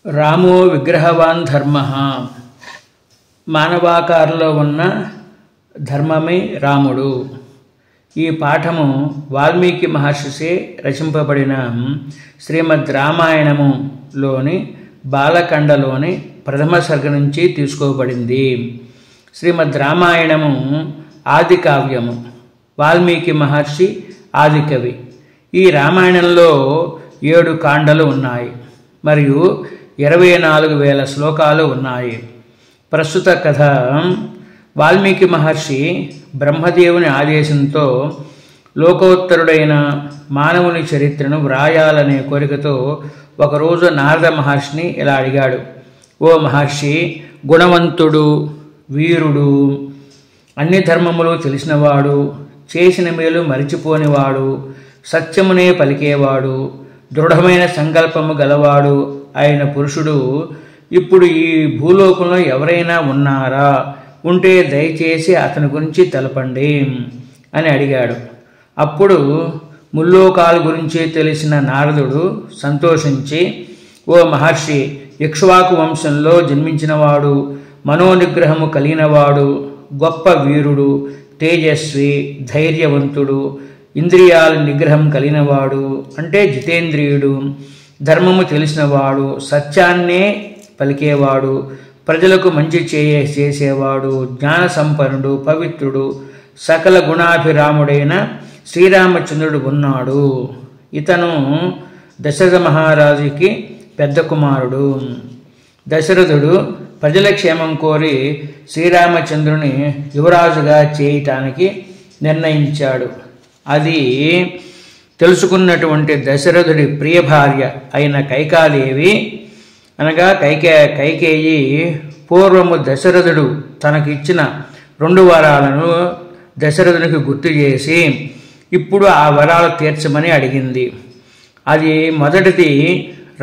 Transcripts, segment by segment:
రామో విగ్రహవాన్ ధర్మ. మానవాకారంలో ఉన్న ధర్మమే రాముడు. ఈ పాఠము వాల్మీకి మహర్షిచే రచింపబడిన శ్రీమద్ రామాయణములోని బాలకాండలోని ప్రథమ సర్గ నుంచి తీసుకోబడింది. శ్రీమద్ రామాయణము ఆది కావ్యము. వాల్మీకి మహర్షి ఆదికవి. ఈ రామాయణంలో 7 కాండలు ఉన్నాయి మరియు 24,000 శ్లోకాలు ఉన్నాయి. ప్రస్తుత కథ వాల్మీకి మహర్షి బ్రహ్మదేవుని ఆదేశంతో లోకోత్తరుడైన మానవుని చరిత్రను వ్రాయాలనే కోరికతో ఒకరోజు నారద మహర్షిని ఇలా అడిగాడు. ఓ మహర్షి, గుణవంతుడు, వీరుడు, అన్ని ధర్మములు తెలిసినవాడు, చేసిన మేలు మరిచిపోనివాడు, సత్యమునే పలికేవాడు, దృఢమైన సంకల్పము గలవాడు అయిన పురుషుడు ఇప్పుడు ఈ భూలోకంలో ఎవరైనా ఉన్నారా? ఉంటే దయచేసి అతని గురించి తెలపండి అని అడిగాడు. అప్పుడు ముల్లోకాల గురించి తెలిసిన నారదుడు సంతోషించి, ఓ మహర్షి, ఇక్ష్వాకు వంశంలో జన్మించినవాడు, మనోనిగ్రహము కలిగినవాడు, గొప్ప వీరుడు, తేజస్వి, ధైర్యవంతుడు, ఇంద్రియాల నిగ్రహం కలిగినవాడు అంటే జితేంద్రియుడు, ధర్మము తెలిసినవాడు, సత్యాన్నే పలికేవాడు, ప్రజలకు మంచి చేసేవాడు, జ్ఞాన సంపన్నుడు, పవిత్రుడు, సకల గుణాభిరాముడైన శ్రీరామచంద్రుడు ఉన్నాడు. ఇతను దశరథ మహారాజుకి పెద్ద కుమారుడు. దశరథుడు ప్రజల క్షేమం కోరి శ్రీరామచంద్రుని యువరాజుగా చేయటానికి నిర్ణయించాడు. అది తెలుసుకున్నటువంటి దశరథుడి ప్రియ భార్య అయిన కైకాదేవి అనగా కైకేయి పూర్వము దశరథుడు తనకిచ్చిన 2 వరాలను దశరథునికి గుర్తు చేసి ఇప్పుడు ఆ వరాలు తీర్చమని అడిగింది. అది మొదటిది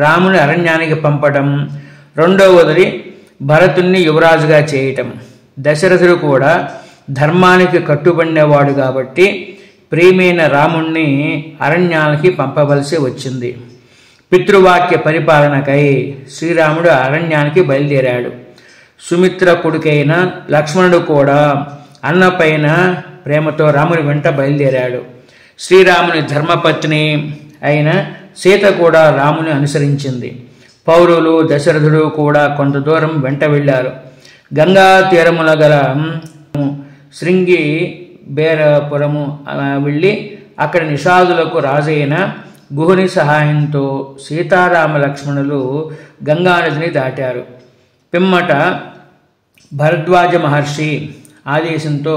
రాముని అరణ్యానికి పంపడం, రెండవది భరతుణ్ణి యువరాజుగా చేయటం. దశరథుడు కూడా ధర్మానికి కట్టుబడినవాడు కాబట్టి ప్రియమైన రాముణ్ణి అరణ్యానికి పంపవలసి వచ్చింది. పితృవాక్య పరిపాలనకై శ్రీరాముడు అరణ్యానికి బయలుదేరాడు. సుమిత్ర కొడుకైన లక్ష్మణుడు కూడా అన్నపైన ప్రేమతో రాముని వెంట బయలుదేరాడు. శ్రీరాముని ధర్మపత్ని అయిన సీత కూడా రాముని అనుసరించింది. పౌరులు, దశరథుడు కూడా కొంత దూరం వెంట వెళ్ళారు. గంగా తీరముల గల శృంగి బేరపురము వెళ్ళి అక్కడ నిషాదులకు రాజైన గుహుని సహాయంతో సీతారామ లక్ష్మణులు గంగానదిని దాటారు. పిమ్మట భరద్వాజ మహర్షి ఆదేశంతో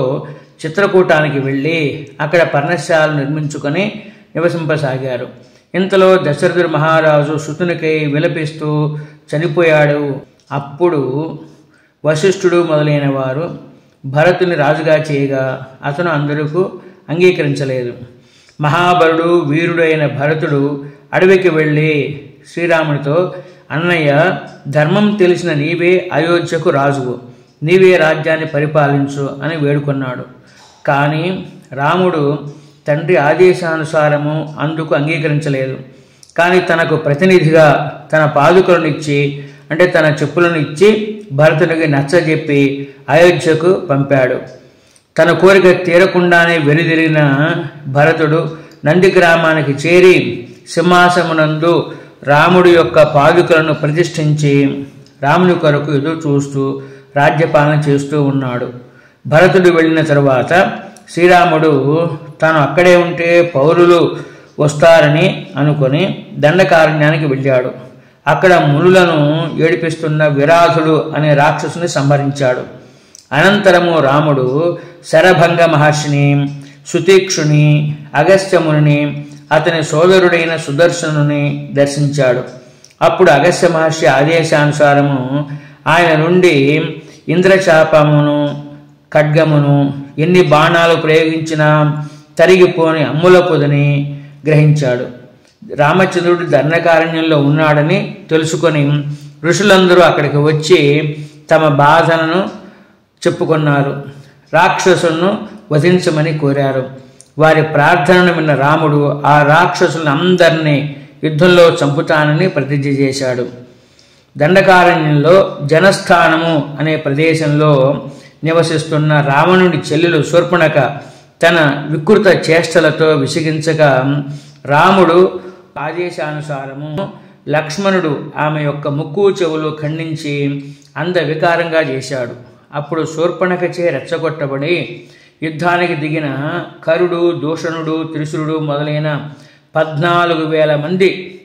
చిత్రకూటానికి వెళ్ళి అక్కడ పర్ణశాలను నిర్మించుకొని నివసింపసాగారు. ఇంతలో దశరథుడు మహారాజు సుతునికై విలపిస్తూ చనిపోయాడు. అప్పుడు వశిష్ఠుడు మొదలైన వారు భరతుని రాజుగా చేయగా అతను అందరికీ అంగీకరించలేదు. మహాబలుడు, వీరుడైన భరతుడు అడవికి వెళ్ళి శ్రీరామునితో, అన్నయ్య, ధర్మం తెలిసిన నీవే అయోధ్యకు రాజువు, నీవే రాజ్యాన్ని పరిపాలించు అని వేడుకొన్నాడు. కానీ రాముడు తండ్రి ఆదేశానుసారము అందుకు అంగీకరించలేదు. కానీ తనకు ప్రతినిధిగా తన పాదుకలను ఇచ్చి అంటే తన చెప్పులను ఇచ్చి భరతునికి నచ్చజెప్పి అయోధ్యకు పంపాడు. తన కోరిక తీరకుండానే వెనుదిరిగిన భరతుడు నంది గ్రామానికి చేరి సింహాసమునందు రాముడి యొక్క పాదుకలను ప్రతిష్ఠించి రాముని కొరకు ఎదురు చూస్తూ రాజ్యపాలన చేస్తూ ఉన్నాడు. భరతుడు వెళ్ళిన తరువాత శ్రీరాముడు తాను అక్కడే ఉంటే పౌరులు వస్తారని అనుకొని దండకారణ్యానికి వెళ్ళాడు. అక్కడ మునులను ఏడిపిస్తున్న విరాధుడు అనే రాక్షసుని సంహరించాడు. అనంతరము రాముడు శరభంగ మహర్షిని, సుతీక్షుని, అగస్త్యముని, అతని సోదరుడైన సుదర్శనుని దర్శించాడు. అప్పుడు అగస్త్య మహర్షి ఆదేశానుసారము ఆయన నుండి ఇంద్రచాపమును, ఖడ్గమును, ఎన్ని బాణాలు ప్రయోగించినా తరిగిపోని అమ్ముల పొదని గ్రహించాడు. రామచంద్రుడు దండకారణ్యంలో ఉన్నాడని తెలుసుకొని ఋషులందరూ అక్కడికి వచ్చి తమ బాధలను చెప్పుకున్నారు. రాక్షసులను వధించమని కోరారు. వారి ప్రార్థనను విన్న రాముడు ఆ రాక్షసులందరినీ యుద్ధంలో చంపుతానని ప్రతిజ్ఞ చేశాడు. దండకారణ్యంలో జనస్థానము అనే ప్రదేశంలో నివసిస్తున్న రావణుడి చెల్లెలు శూర్పణఖ తన వికృత చేష్టలతో విసిగించగా రాముడు ఆదేశానుసారము లక్ష్మణుడు ఆమె యొక్క ముక్కు చెవులు ఖండించి అందవికారంగా చేశాడు. అప్పుడు శూర్పణఖచే రెచ్చగొట్టబడి యుద్ధానికి దిగిన కరుడు, దూషణుడు, త్రిశూరుడు మొదలైన 14,000 మంది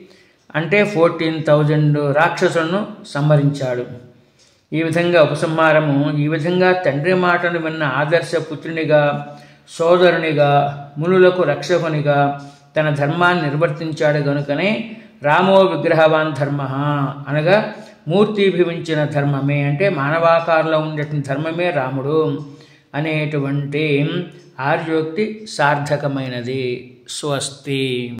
అంటే 14,000 రాక్షసులను సంహరించాడు. ఈ విధంగా ఉపసంహారము. ఈ విధంగా తండ్రి మాటను విన్న ఆదర్శ పుత్రునిగా, సోదరునిగా, మునులకు రక్షకునిగా తన ధర్మాన్ని నిర్వర్తించాడు గనుకనే రామో విగ్రహవాన్ ధర్మ అనగా మూర్తిభవించిన ధర్మమే అంటే మానవాకారంలో ఉండేటువంటి ధర్మమే రాముడు అనేటువంటి ఆర్యోక్తి సార్థకమైనది. స్వస్తి.